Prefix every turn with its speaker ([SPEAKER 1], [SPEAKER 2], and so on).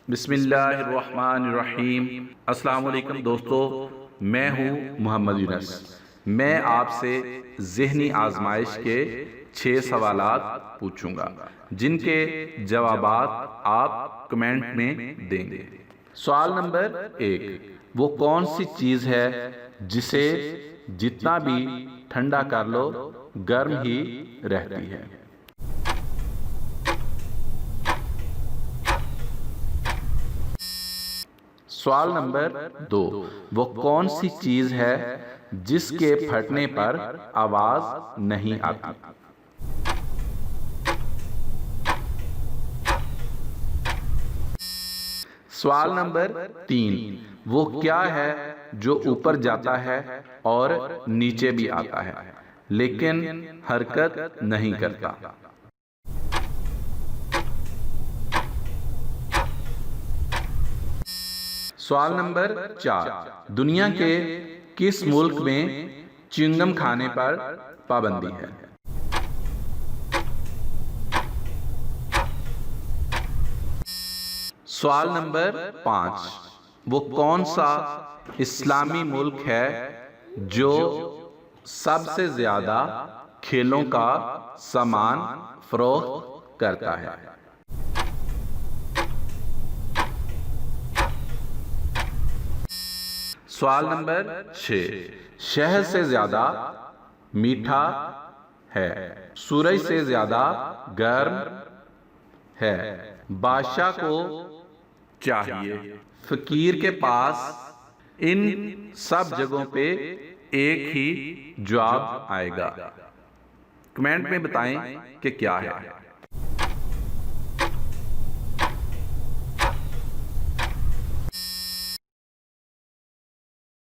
[SPEAKER 1] बिस्मिल्लाहिर्रहमानिर्रहीम। अस्सलाम वालेकुम दोस्तों, मैं हूँ मोहम्मद यूनस। मैं आपसे ज़हनी आजमाइश के 6 सवालात पूछूंगा जिनके जवाबात आप कमेंट में देंगे। सवाल नंबर 1, वो कौन सी चीज़ है जिसे जितना भी ठंडा कर लो गर्म ही रहती है? सवाल नंबर 2, वो कौन सी चीज है जिसके फटने पर आवाज नहीं आती? सवाल नंबर 3, वो क्या है जो ऊपर जाता है और नीचे भी आता है लेकिन हरकत नहीं करता? सवाल नंबर 4, दुनिया के किस मुल्क में च्युइंगम खाने पर पाबंदी है? सवाल नंबर 5, वो कौन सा इस्लामी मुल्क है जो सबसे ज्यादा खेलों का सामान फरोख्त करता है? सवाल नंबर 6, शहद से ज्यादा मीठा है, सूरज से ज्यादा गर्म है, बादशाह को चाहिए, फकीर के पास, इन सब जगहों पे एक ही जवाब आएगा। कमेंट में बताएं कि क्या है।